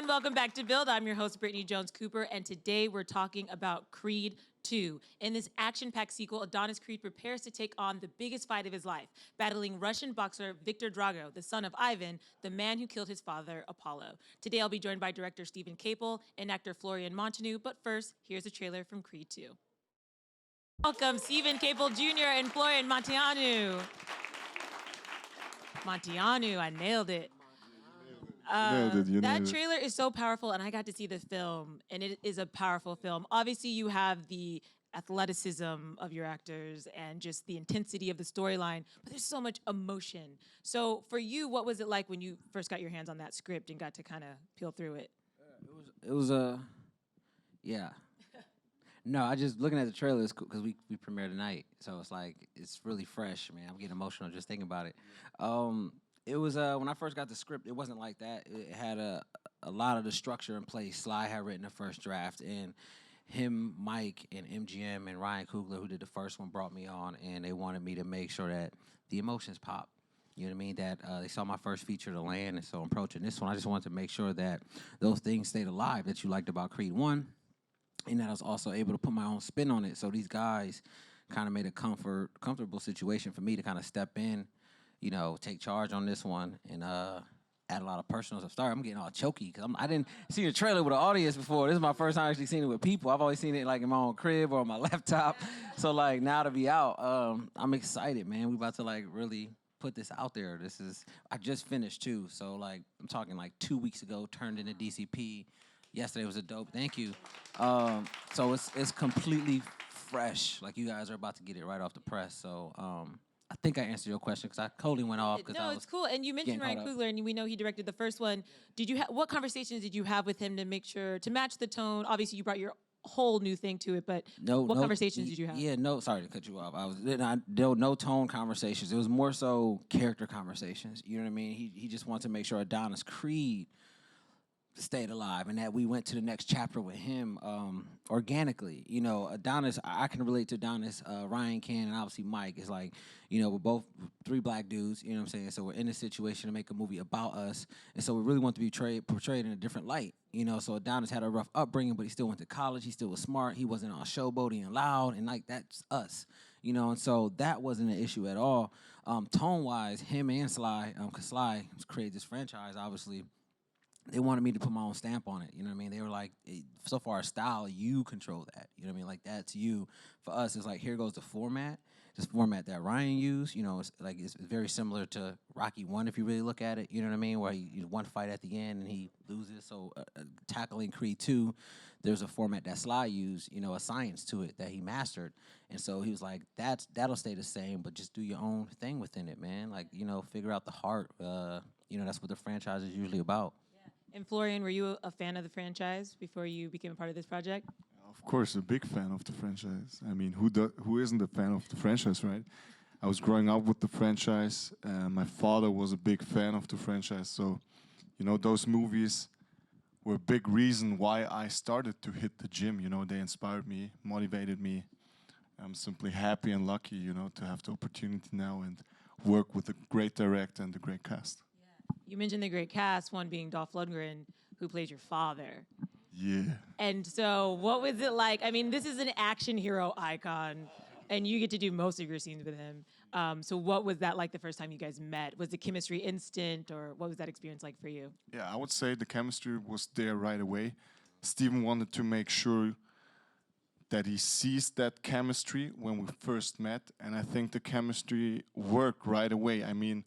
everyone. Welcome back to Build. I'm your host, Brittany Jones-Cooper, and today we're talking about Creed 2. In this action-packed sequel, Adonis Creed prepares to take on the biggest fight of his life, battling Russian boxer Viktor Drago, the son of Ivan, the man who killed his father, Apollo. Today I'll be joined by director Steven Caple and actor Florian Munteanu, but first, here's a trailer from Creed 2. Welcome, Steven Caple Jr. and Florian Munteanu. Munteanu, I nailed it. That trailer is so powerful, and I got to see the film, and it is a powerful film. Obviously, you have the athleticism of your actors and just the intensity of the storyline, but there's so much emotion. So for you, what was it like when you first got your hands on that script and got to kind of peel through it? Yeah. No, I just looking at the trailer is cool because we premiere tonight, so it's like it's really fresh, man. I'm getting emotional just thinking about it. It was when I first got the script, it wasn't like that. It had a lot of the structure in place. Sly had written the first draft, and him, Mike, and MGM and Ryan Coogler, who did the first one, brought me on, and they wanted me to make sure that the emotions pop. You know what I mean? That they saw my first feature, The Land, and so I'm approaching this one. I just wanted to make sure that those things stayed alive that you liked about Creed 1, and that I was also able to put my own spin on it. So these guys kind of made a comfortable situation for me to kind of step in, you know, take charge on this one and add a lot of personal stuff. Sorry, I'm getting all choky because I didn't see a trailer with an audience before. This is my first time actually seeing it with people. I've always seen it like in my own crib or on my laptop. So like now to be out, I'm excited, man. We about to like really put this out there. I just finished too. So like I'm talking like 2 weeks ago, turned into DCP. Yesterday was a dope. Thank you. So it's completely fresh. Like you guys are about to get it right off the press. So I think I answered your question because I totally went off. No, it's cool. And you mentioned Ryan Coogler, and we know he directed the first one. What conversations did you have with him to make sure to match the tone? Obviously, you brought your whole new thing to it, but what conversations did you have? Yeah, no, sorry to cut you off. There were no tone conversations. It was more so character conversations. You know what I mean? He just wanted to make sure Adonis Creed stayed alive and that we went to the next chapter with him organically. You know, Adonis, I can relate to Adonis, Ryan can, and obviously Mike. Is like, you know, we're both 3 black dudes, you know what I'm saying? So we're in this situation to make a movie about us, and so we really want to be portrayed in a different light. You know, so Adonis had a rough upbringing, but he still went to college. He still was smart. He wasn't all showboating and loud, and like that's us. You know, and so that wasn't an issue at all. Tone-wise, him and Sly, because Sly created this franchise, obviously, they wanted me to put my own stamp on it. You know what I mean? They were like, so far as style, you control that. You know what I mean? Like, that's you. For us, it's like, here goes the format. This format that Ryan used, you know, it's very similar to Rocky 1 if you really look at it. You know what I mean? Where he one fight at the end and he loses. So tackling Creed 2, there's a format that Sly used, you know, a science to it that he mastered. And so he was like, that'll stay the same, but just do your own thing within it, man. Like, you know, figure out the heart. You know, that's what the franchise is usually about. And Florian, were you a fan of the franchise before you became a part of this project? Of course, a big fan of the franchise. I mean, who isn't a fan of the franchise, right? I was growing up with the franchise. My father was a big fan of the franchise. So, you know, those movies were a big reason why I started to hit the gym. You know, they inspired me, motivated me. I'm simply happy and lucky, you know, to have the opportunity now and work with a great director and a great cast. You mentioned the great cast, one being Dolph Lundgren, who plays your father. Yeah. And so what was it like? I mean, this is an action hero icon, and you get to do most of your scenes with him. So what was that like the first time you guys met? Was the chemistry instant, or what was that experience like for you? Yeah, I would say the chemistry was there right away. Steven wanted to make sure that he sees that chemistry when we first met, and I think the chemistry worked right away. I mean,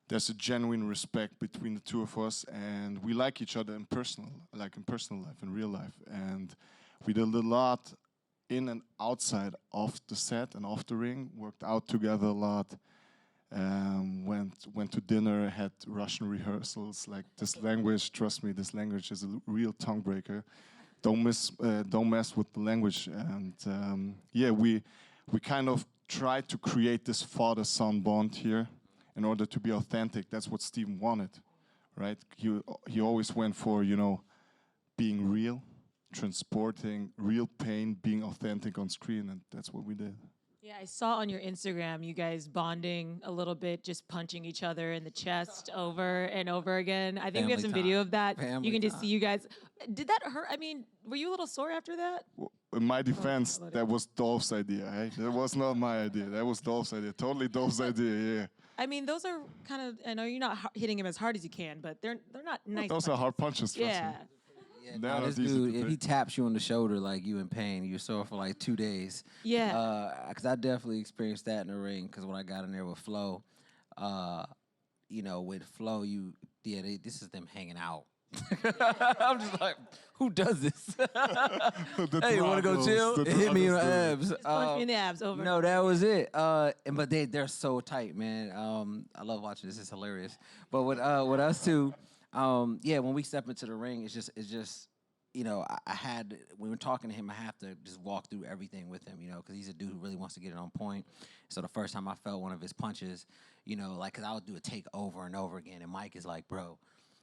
there's a genuine respect between the two of us, and we like each other in personal life, in real life. And we did a lot in and outside of the set and off the ring, worked out together a lot, went to dinner, had Russian rehearsals. Like, this language, trust me, this language is a real tongue breaker. Don't mess with the language. And yeah, we kind of tried to create this father-son bond here. In order to be authentic, that's what Steven wanted, right? He always went for, you know, being real, transporting real pain, being authentic on screen, and that's what we did. Yeah, I saw on your Instagram you guys bonding a little bit, just punching each other in the chest over and over again. I think we have Family some time. video of that. Family You can just time. see you guys. Did that hurt? I mean, were you a little sore after that? In my defense, loaded. that was Dolph's idea. Hey? That was not my idea. That was Dolph's idea. Totally Dolph's idea. Yeah. I mean, those are kind of. I know you're not hitting him as hard as you can, but they're not nice. Those are hard punches. Trust Yeah. me. Yeah, They're nah, not this easy to dude, if take. he taps you on the shoulder like you in pain, you're sore for like 2 days. Yeah. Because I definitely experienced that in the ring. Because when I got in there with Flo, with Flo, this is them hanging out. I'm just like, who does this? Hey, you want to go Dragos, chill? the It hit me in the Dragos do it. abs. Just punch me in the abs over. No, that was it. But they're so tight, man. I love watching this. It's hilarious. But with us two, when we step into the ring, it's just I had when we're talking to him, I have to just walk through everything with him, because he's a dude who really wants to get it on point. So the first time I felt one of his punches, because I would do a take over and over again, and Mike is like, bro,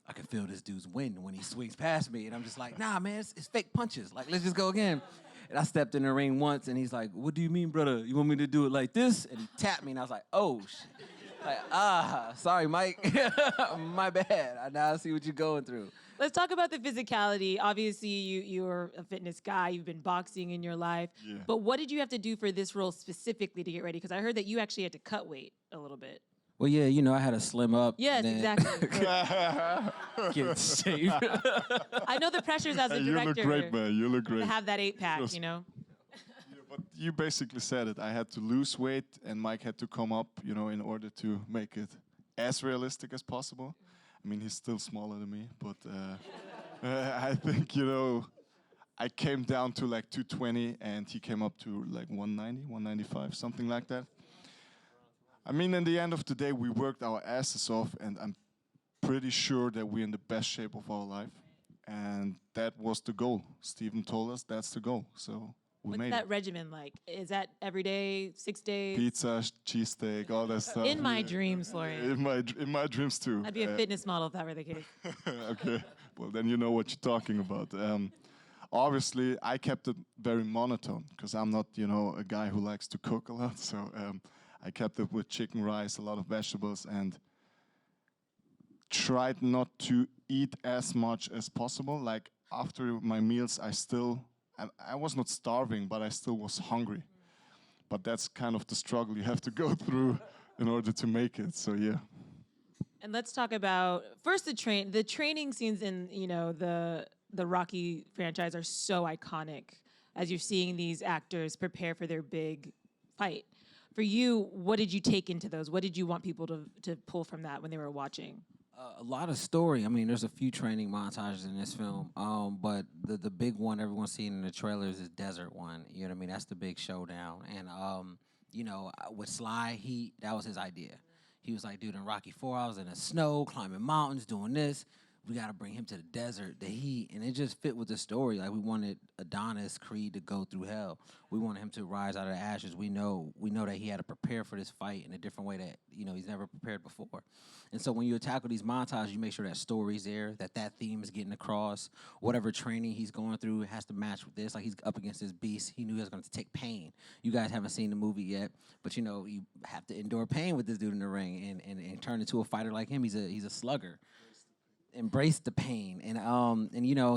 I can feel this dude's wind when he swings past me. And I'm just like, nah, man, it's fake punches. Like, let's just go again. And I stepped in the ring once, and he's like, what do you mean, brother? You want me to do it like this? And he tapped me, and I was like, oh, shit. Like, sorry, Mike. My bad. I now see what you're going through. Let's talk about the physicality. Obviously, you're a fitness guy. You've been boxing in your life. Yeah. But what did you have to do for this role specifically to get ready? Because I heard that you actually had to cut weight a little bit. Well, yeah, I had to slim up. Yes, exactly. Get in shape. I know the pressures as a You director. look great, man. You look great. To have that 8-pack, Just- Yeah, but you basically said it. I had to lose weight, and Mike had to come up, in order to make it as realistic as possible. I mean, he's still smaller than me, but I think, I came down to like 220, and he came up to like 190, 195, something like that. I mean, in the end of the day, we worked our asses off, and I'm pretty sure that we're in the best shape of our life. And that was the goal. Steven told us that's the goal, so we What's made that it. regimen like? Is that every day, 6 days? Pizza, cheesesteak, all that stuff. In my Yeah. dreams, Florian. In my dreams too. I'd be a fitness model if that were the case. Okay, well then you know what you're talking about. Obviously, I kept it very monotone because I'm not, a guy who likes to cook a lot. So I kept it with chicken, rice, a lot of vegetables, and tried not to eat as much as possible. Like after my meals, I was not starving, but I still was hungry. But that's kind of the struggle you have to go through in order to make it. So yeah. And let's talk about first the training scenes in the Rocky franchise are so iconic as you're seeing these actors prepare for their big fight. For you, what did you take into those? What did you want people to pull from that when they were watching? A lot of story. I mean, there's a few training montages in this film, but the big one everyone's seen in the trailers is Desert One. You know what I mean? That's the big showdown. And, with Sly, that was his idea. He was like, dude, in Rocky IV, I was in the snow, climbing mountains, doing this. We got to bring him to the desert, the heat. And it just fit with the story. Like, we wanted Adonis Creed to go through hell. We wanted him to rise out of the ashes. We know that he had to prepare for this fight in a different way that, he's never prepared before. And so when you tackle these montages, you make sure that story's there, that theme is getting across. Whatever training he's going through has to match with this. Like, he's up against this beast. He knew he was going to take pain. You guys haven't seen the movie yet, but, you have to endure pain with this dude in the ring and turn into a fighter like him. He's a slugger. Embrace the pain. And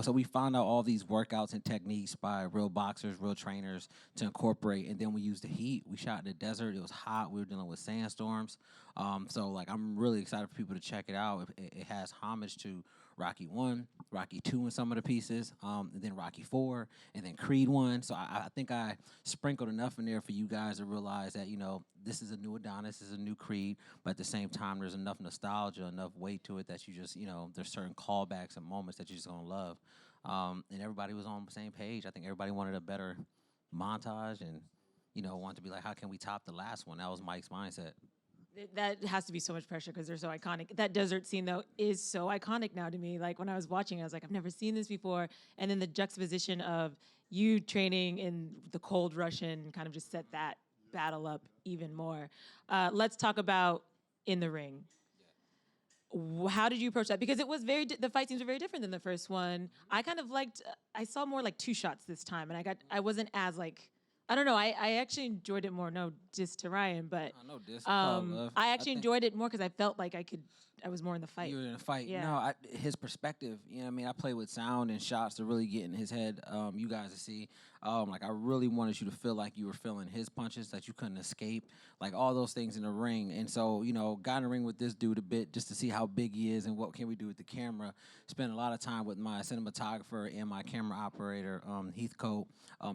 so we found out all these workouts and techniques by real boxers, real trainers to incorporate. And then we used the heat. We shot in the desert. It was hot. We were dealing with sandstorms. So I'm really excited for people to check it out. It has homage to Rocky 1, Rocky 2 in some of the pieces, and then Rocky 4, and then Creed 1. So I think I sprinkled enough in there for you guys to realize that, this is a new Adonis, this is a new Creed, but at the same time, there's enough nostalgia, enough weight to it that you just, there's certain callbacks and moments that you're just going to love. And everybody was on the same page. I think everybody wanted a better montage and, wanted to be like, how can we top the last one? That was Mike's mindset. That has to be so much pressure because they're so iconic. That desert scene, though, is so iconic now to me. Like, when I was watching, I was like, I've never seen this before. And then the juxtaposition of you training in the cold Russian kind of just set that battle up even more. Let's talk about in the ring. How did you approach that? Because it was the fight scenes were very different than the first one. I kind of liked, I saw more like 2 shots this time, and I wasn't as like I don't know. I actually enjoyed it more. No, just to Ryan, but I know this. Love. I actually think enjoyed it more because I felt like I was more in the fight. you were in a fight. Yeah. No, his perspective. You know what I mean? I play with sound and shots to really get in his head. You guys to see. Like I really wanted you to feel like you were feeling his punches, that you couldn't escape. Like all those things in the ring. And so, got in the ring with this dude a bit just to see how big he is and what can we do with the camera. Spent a lot of time with my cinematographer and my camera operator, Heathcote,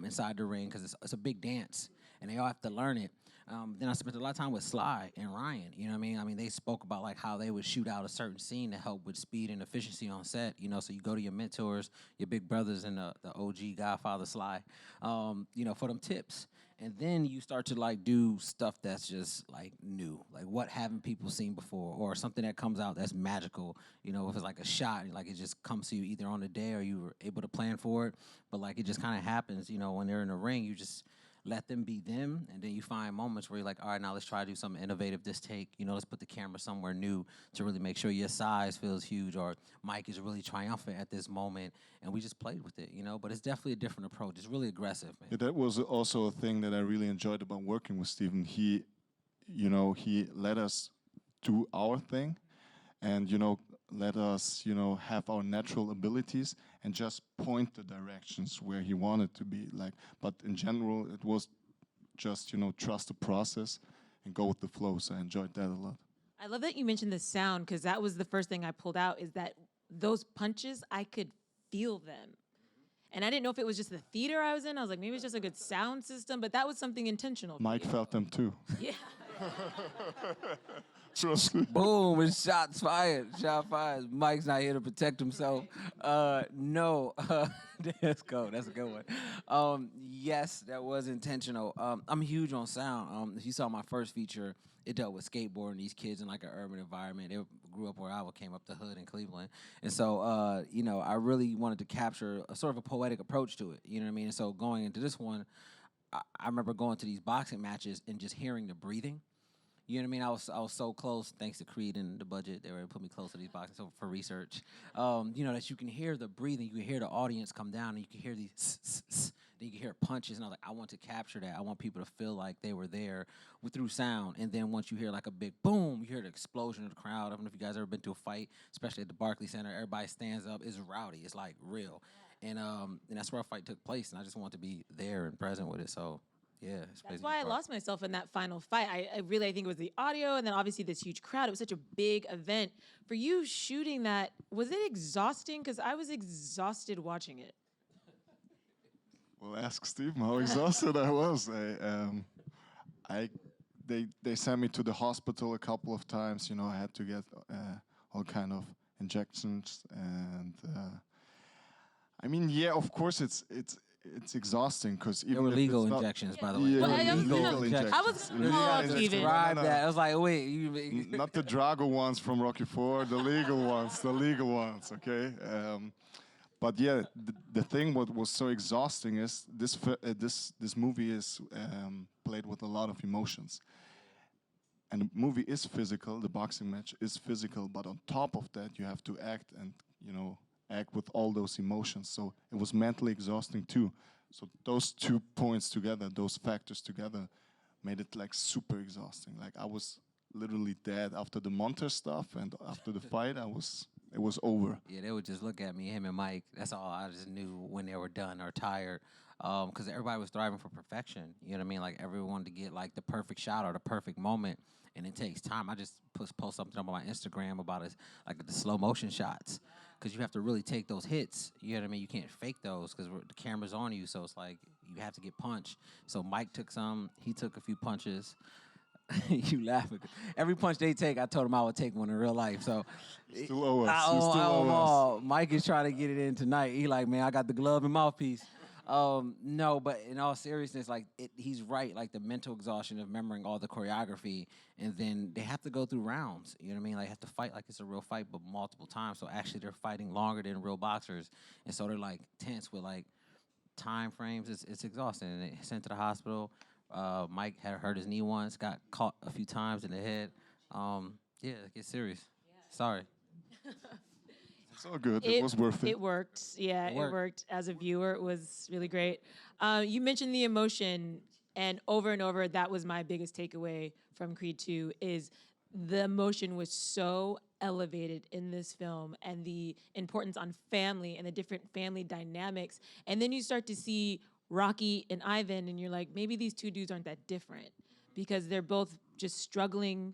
inside the ring because it's a big dance and they all have to learn it. Then I spent a lot of time with Sly and Ryan. You know what I mean? I mean, they spoke about like how they would shoot out a certain scene to help with speed and efficiency on set. So you go to your mentors, your big brothers, and the OG Godfather Sly, for them tips. And then you start to like do stuff that's just like new, like what haven't people seen before, or something that comes out that's magical. If it's like a shot, like it just comes to you either on the day or you were able to plan for it, but like it just kind of happens. When they're in the ring, you just let them be them, and then you find moments where you're like, all right, now let's try to do something innovative this take. Let's put the camera somewhere new to really make sure your size feels huge, or Mike is really triumphant at this moment, and we just played with it, But it's definitely a different approach. It's really aggressive, man. Yeah, that was also a thing that I really enjoyed about working with Steven. He let us do our thing, and let us have our natural abilities and just point the directions where he wanted to be, like. But in general it was just trust the process and go with the flow. So I enjoyed that a lot. I love that you mentioned the sound because that was the first thing I pulled out, is that those punches, I could feel them. And I didn't know if it was just the theater I was in. I was like, maybe it's just a good sound system, but that was something intentional. Mike felt them too. Yeah. Trust me. Boom, and shots fired. Shot fired. Mike's not here to protect himself. No. Let's go. That's a good one. Yes, that was intentional. I'm huge on sound. If you saw my first feature, it dealt with skateboarding, these kids in like an urban environment. They grew up where I came up the hood in Cleveland. And so, I really wanted to capture a sort of a poetic approach to it. You know what I mean? And so going into this one, I remember going to these boxing matches and just hearing the breathing. You know what I mean? I was so close, thanks to Creed and the budget. They were able to put me close to these boxes for research. That you can hear the breathing, you can hear the audience come down, and you can hear these then you can hear punches. And I was like, I want to capture that. I want people to feel like they were there through sound. And then once you hear like a big boom, you hear the explosion of the crowd. I don't know if you guys ever been to a fight, especially at the Barclays Center. Everybody stands up. It's rowdy. It's like real. And that's where a fight took place. And I just want to be there and present with it. So. Yeah, that's why I lost myself in that final fight. I think it was the audio, and then obviously this huge crowd. It was such a big event. For you shooting that, was it exhausting? Because I was exhausted watching it. Well, ask Steve how exhausted I was. They sent me to the hospital a couple of times. I had to get all kind of injections, and of course it's exhausting because even there were if legal it's not, injections, by the way. Yeah, Well, legal injections. I was Steven. No. That. I was like, wait, you Not the Drago ones from Rocky IV, the legal ones, okay? But yeah, the thing what was so exhausting is this movie is played with a lot of emotions. And the movie is physical, the boxing match is physical, but on top of that you have to act and, act with all those emotions. So it was mentally exhausting too. So those 2 points together, those factors together, made it like super exhausting. Like I was literally dead after the montage stuff, and after the fight, it was over. Yeah, they would just look at me, him and Mike. That's all I just knew when they were done or tired. Because everybody was striving for perfection. You know what I mean? Like everyone wanted to get like the perfect shot or the perfect moment, and it takes time. I just post something up on my Instagram about it, like the slow motion shots, because you have to really take those hits. You know what I mean? You can't fake those because the camera's on you, so it's like you have to get punched. So Mike took some. He took a few punches. You laughing? Every punch they take, I told him I would take one in real life. So Still owe us. I You still owe owe them us. all. Mike is trying to get it in tonight. He like, man, I got the glove and mouthpiece. No, but in all seriousness, like he's right. Like the mental exhaustion of remembering all the choreography, and then they have to go through rounds. You know what I mean? Like have to fight like it's a real fight, but multiple times. So actually, they're fighting longer than real boxers, and so they're like tense with like time frames. It's exhausting. And they sent to the hospital. Mike had hurt his knee once, got caught a few times in the head. Yeah, get serious. Yeah. Sorry. So good. It was worth it. It worked. Yeah, It it worked. worked. As a viewer, it was really great. You mentioned the emotion, and over, that was my biggest takeaway from Creed 2 is the emotion was so elevated in this film and the importance on family and the different family dynamics. And then you start to see Rocky and Ivan, and you're like, maybe these two dudes aren't that different because they're both just struggling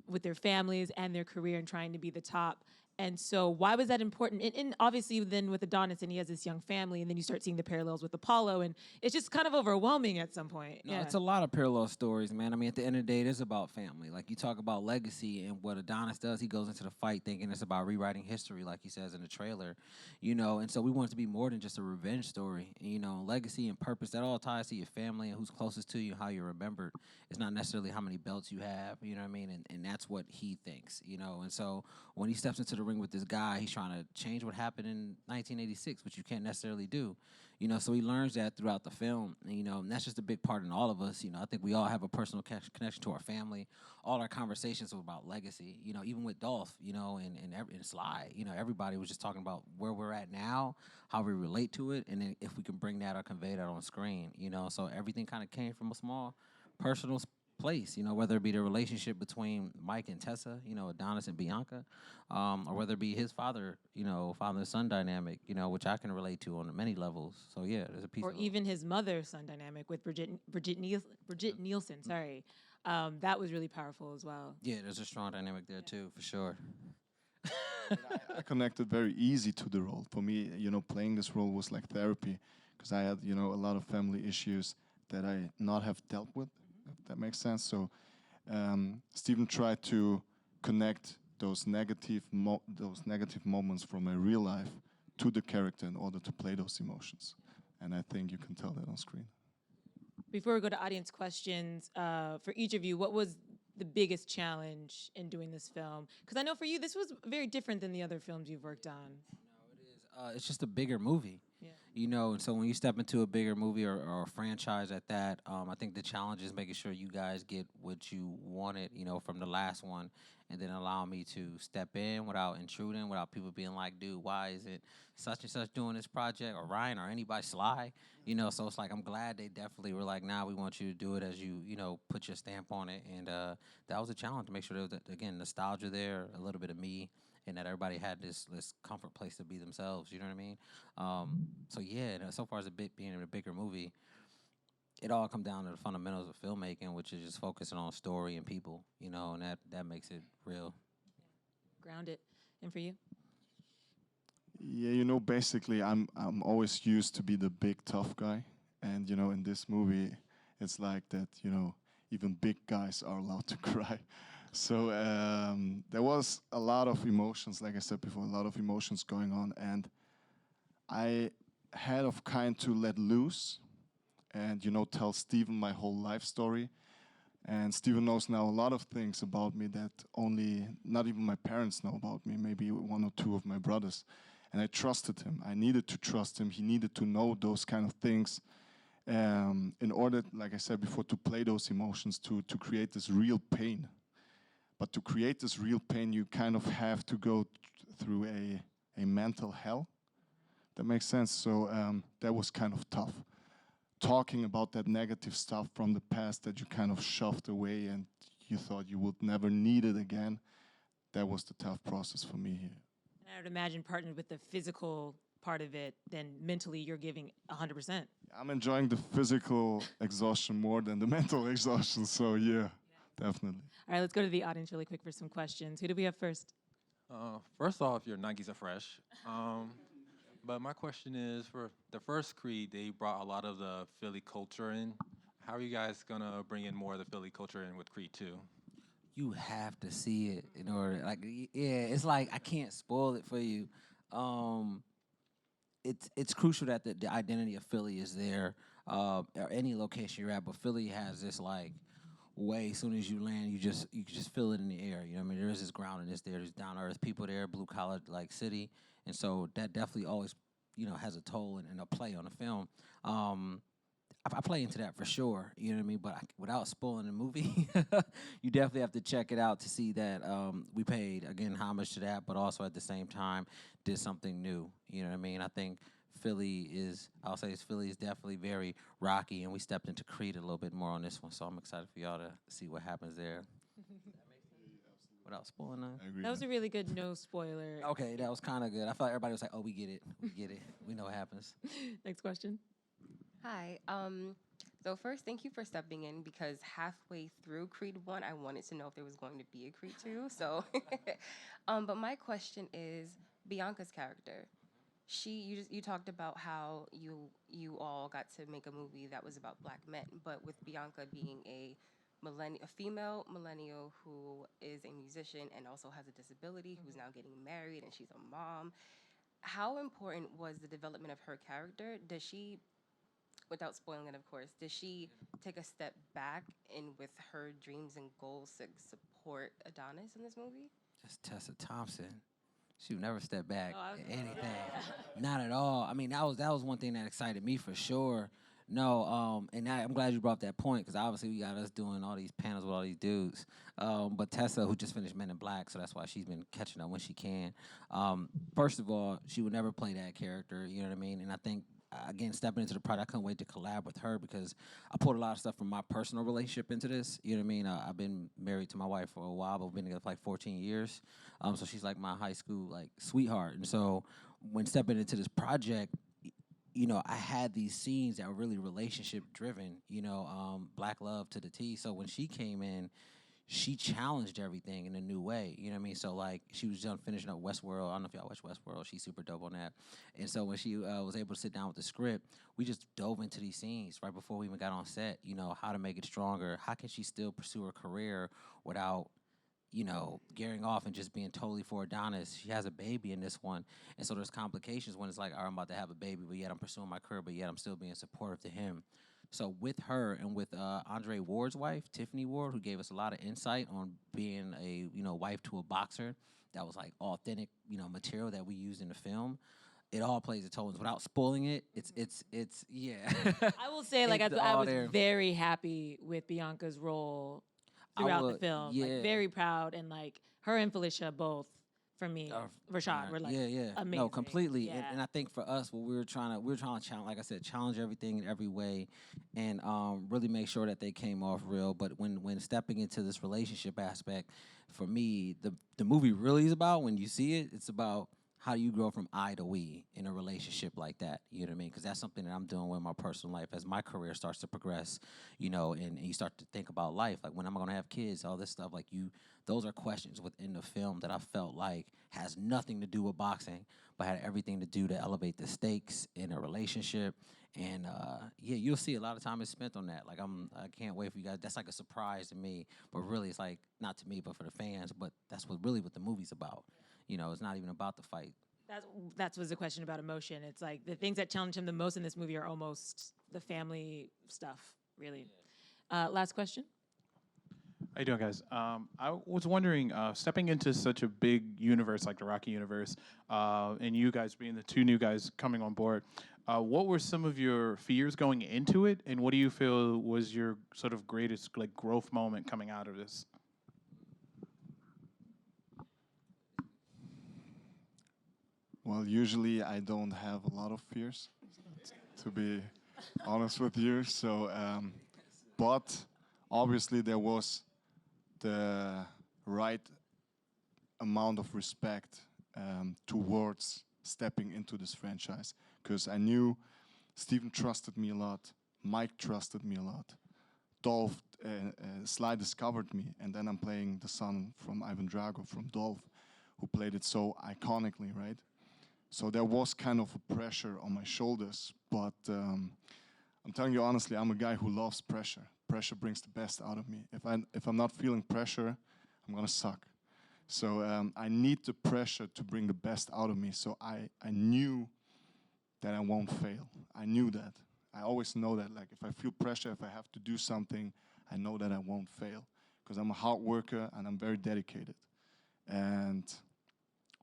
with their families and their career and trying to be the top. And so why was that important? And obviously then with Adonis and he has this young family and then you start seeing the parallels with Apollo and it's just kind of overwhelming at some point. No, Yeah. it's a lot of parallel stories, man. I mean, at the end of the day, it is about family. Like, you talk about legacy and what Adonis does, he goes into the fight thinking it's about rewriting history, like he says in the trailer, you know. And so we want it to be more than just a revenge story. And, you know, legacy and purpose, that all ties to your family and who's closest to you, how you're remembered. It's not necessarily how many belts you have, you know what I mean? And that's what he thinks, you know. And so when he steps into the ring with this guy, he's trying to change what happened in 1986, which you can't necessarily do. You know, so he learns that throughout the film, and, you know, and that's just a big part in all of us. You know, I think we all have a personal connection to our family. All our conversations were about legacy, you know, even with Dolph, you know, and Sly, you know, everybody was just talking about where we're at now, how we relate to it, and then if we can bring that or convey that on screen, you know. So everything kind of came from a small personal place, you know, whether it be the relationship between Mike and Tessa, you know, Adonis and Bianca, or whether it be his father, you know, father-son dynamic, you know, which I can relate to on many levels. So yeah, there's a piece. Or of even his mother-son dynamic with Brigitte Nielsen, sorry. That was really powerful as well. Yeah, there's a strong dynamic there too, for sure. I connected very easy to the role. For me, you know, playing this role was like therapy because I had, you know, a lot of family issues that I not have dealt with, if that makes sense. So Steven tried to connect those negative moments from my real life to the character in order to play those emotions. And I think you can tell that on screen. Before we go to audience questions, for each of you, what was the biggest challenge in doing this film? Because I know for you, this was very different than the other films you've worked on. It's just a bigger movie. Yeah. You know, and so when you step into a bigger movie or a franchise at that, I think the challenge is making sure you guys get what you wanted, you know, from the last one, and then allow me to step in without intruding, without people being like, dude, why is it such and such doing this project, or Ryan, or anybody, Sly, you know. So it's like, I'm glad they definitely were like, nah, we want you to do it as you know, put your stamp on it. And that was a challenge to make sure there was, again, nostalgia there, a little bit of me, and that everybody had this comfort place to be themselves. You know what I mean? So yeah, so far as being in a bigger movie, it all come down to the fundamentals of filmmaking, which is just focusing on story and people. You know, and that makes it real. Grounded. And for you? Yeah, you know, basically, I'm always used to be the big tough guy, and you know, in this movie, it's like that. You know, even big guys are allowed to cry. So there was a lot of emotions, like I said before, a lot of emotions going on, and I had of kind to let loose, and you know, tell Steven my whole life story. And Steven knows now a lot of things about me that only, not even my parents know about me, maybe one or two of my brothers. And I trusted him. I needed to trust him. He needed to know those kind of things in order, like I said before, to play those emotions, to create this real pain. But to create this real pain, you kind of have to go through a mental hell. That makes sense. So that was kind of tough. Talking about that negative stuff from the past that you kind of shoved away and you thought you would never need it again, that was the tough process for me here. And I would imagine partnered with the physical part of it, then mentally you're giving 100%. I'm enjoying the physical exhaustion more than the mental exhaustion, so yeah, definitely. All right, let's go to the audience really quick for some questions. Who do we have first? First off, your Nikes are fresh. But my question is, for the first Creed, they brought a lot of the Philly culture in. How are you guys going to bring in more of the Philly culture in with Creed 2? You have to see it in order, like, yeah, it's like I can't spoil it for you. It's crucial that the identity of Philly is there, or any location you're at, but Philly has this, like, way, as soon as you land, you can just feel it in the air. You know what I mean? There is this groundedness there. There's down to earth people there, blue collar like city, and so that definitely always, you know, has a toll and a play on the film. I play into that for sure. You know what I mean? But without spoiling the movie, you definitely have to check it out to see that we paid again homage to that, but also at the same time did something new. You know what I mean? I think Philly is definitely very rocky, and we stepped into Creed a little bit more on this one. So I'm excited for y'all to see what happens there. Without spoiling that. I agree. That was a really good no spoiler. Okay, that was kind of good. I felt everybody was like, "Oh, we get it, we get it, we know what happens." Next question. Hi. So first, thank you for stepping in because halfway through Creed 1, I wanted to know if there was going to be a Creed 2. So, but my question is Bianca's character. You talked about how you all got to make a movie that was about black men, but with Bianca being a female millennial who is a musician and also has a disability, who's now getting married and she's a mom. How important was the development of her character? Does she, without spoiling it, of course, does she take a step back in with her dreams and goals to support Adonis in this movie? Just Tessa Thompson. She would never step back Oh, I was at gonna say anything. Not at all. I mean, that was one thing that excited me for sure. No, and I'm glad you brought up that point because obviously we got us doing all these panels with all these dudes. But Tessa, who just finished Men in Black, so that's why she's been catching up when she can. First of all, she would never play that character. You know what I mean? And I think again, stepping into the project, I couldn't wait to collab with her because I pulled a lot of stuff from my personal relationship into this. You know what I mean? I've been married to my wife for a while, but we've been together for like 14 years. So she's like my high school like sweetheart. And so when stepping into this project, you know, I had these scenes that were really relationship driven, you know, black love to the T. So when she came in, she challenged everything in a new way. You know what I mean? So like she was done finishing up Westworld. I don't know if y'all watch Westworld. She's super dope on that. And so when she was able to sit down with the script, we just dove into these scenes right before we even got on set. You know, how to make it stronger. How can she still pursue her career without, you know, gearing off and just being totally for Adonis. She has a baby in this one. And so there's complications when it's like, all right, I'm about to have a baby, but yet I'm pursuing my career, but yet I'm still being supportive to him. So with her and with Andre Ward's wife, Tiffany Ward, who gave us a lot of insight on being a, you know, wife to a boxer, that was like authentic, you know, material that we used in the film. It all plays its tones without spoiling it. It's yeah. I will say, like, It's I all was there. very happy with Bianca's role throughout the film. yeah. Like, very proud, and like her and Felicia both, for me, Rashad, were like amazing. No, completely. Yeah. And I think for us, what we were trying to challenge, like I said, challenge everything in every way, and really make sure that they came off real. But when stepping into this relationship aspect, for me, the movie really is about, when you see it, it's about how do you grow from I to we in a relationship like that? You know what I mean? Because that's something that I'm doing with my personal life as my career starts to progress, you know, and you start to think about life. Like, when am I going to have kids? All this stuff. Like, those are questions within the film that I felt like has nothing to do with boxing, but had everything to do to elevate the stakes in a relationship. And yeah, you'll see a lot of time is spent on that. Like, I can't wait for you guys. That's like a surprise to me, but really it's like, not to me, but for the fans. But that's what the movie's about. You know, it's not even about the fight. That was the question about emotion. It's like the things that challenge him the most in this movie are almost the family stuff, really. Last question. How you doing, guys? I was wondering, stepping into such a big universe like the Rocky universe, and you guys being the two new guys coming on board, what were some of your fears going into it, and what do you feel was your sort of greatest like growth moment coming out of this? Well, usually I don't have a lot of fears, to be honest with you. So, but obviously there was the right amount of respect towards stepping into this franchise, because I knew Steven trusted me a lot, Mike trusted me a lot, Dolph, Sly discovered me, and then I'm playing the son from Ivan Drago, from Dolph, who played it so iconically, right? So there was kind of a pressure on my shoulders, but I'm telling you honestly, I'm a guy who loves pressure. Pressure brings the best out of me. If I'm not feeling pressure, I'm gonna suck. So I need the pressure to bring the best out of me. So I knew that I won't fail. I knew that. I always know that. Like, if I feel pressure, if I have to do something, I know that I won't fail, because I'm a hard worker and I'm very dedicated. And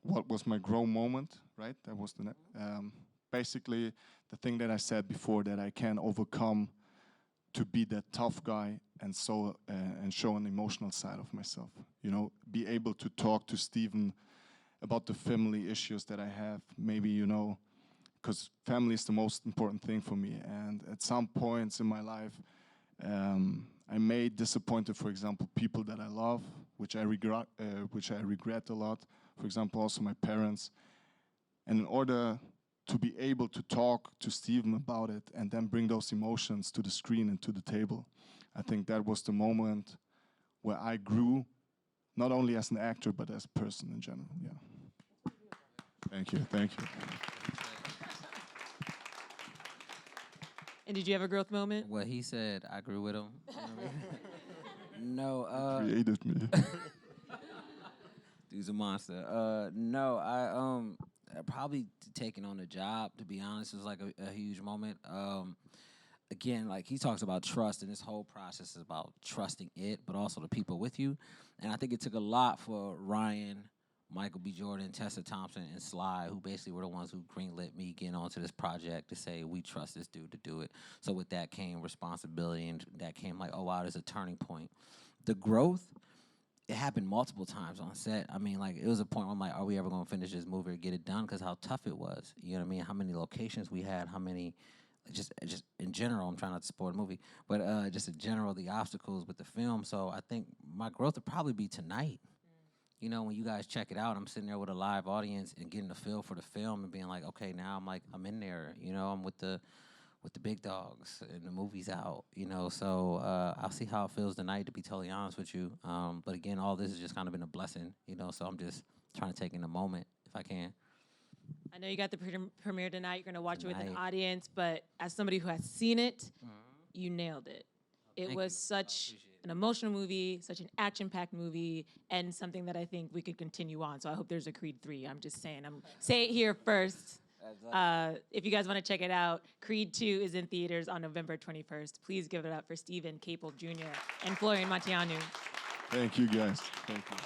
what was my grow moment, right? That was basically the thing that I said before, that I can overcome to be that tough guy and show an emotional side of myself. You know, be able to talk to Steven about the family issues that I have. Maybe, you know, because family is the most important thing for me. And at some points in my life, I may disappointed, for example, people that I love, which I regret a lot. For example, also my parents. And in order to be able to talk to Steven about it and then bring those emotions to the screen and to the table, I think that was the moment where I grew, not only as an actor, but as a person in general. Yeah. Thank you. Thank you. And did you have a growth moment? What he said, I grew with him. You know what I mean? No, Created me. dude's a monster. No, I probably taking on the job, to be honest, was like a huge moment. Again, like he talks about trust, and this whole process is about trusting it, but also the people with you. And I think it took a lot for Ryan, Michael B. Jordan, Tessa Thompson, and Sly, who basically were the ones who greenlit me getting onto this project, to say, we trust this dude to do it. So with that came responsibility, and that came like, oh, wow, there's a turning point. The growth, it happened multiple times on set. I mean, like, it was a point where I'm like, are we ever going to finish this movie or get it done? Because how tough it was. You know what I mean? How many locations we had, how many, just in general, I'm trying not to spoil the movie, but just in general, the obstacles with the film. So I think my growth would probably be tonight. You know, when you guys check it out, I'm sitting there with a live audience and getting a feel for the film and being like, okay, now I'm in there. You know, I'm with the big dogs and the movie's out. You know, so I'll see how it feels tonight, to be totally honest with you. But again, all this has just kind of been a blessing. You know, so I'm just trying to take in the moment if I can. I know you got the premiere tonight. You're going to watch it with an audience, but as somebody who has seen it, you nailed it. It was such an emotional movie, such an action-packed movie, and something that I think we could continue on. So I hope there's a Creed 3. I'm just saying. Say it here first. If you guys want to check it out, Creed 2 is in theaters on November 21st. Please give it up for Steven Caple Jr. and Florian Munteanu. Thank you, guys. Thank you.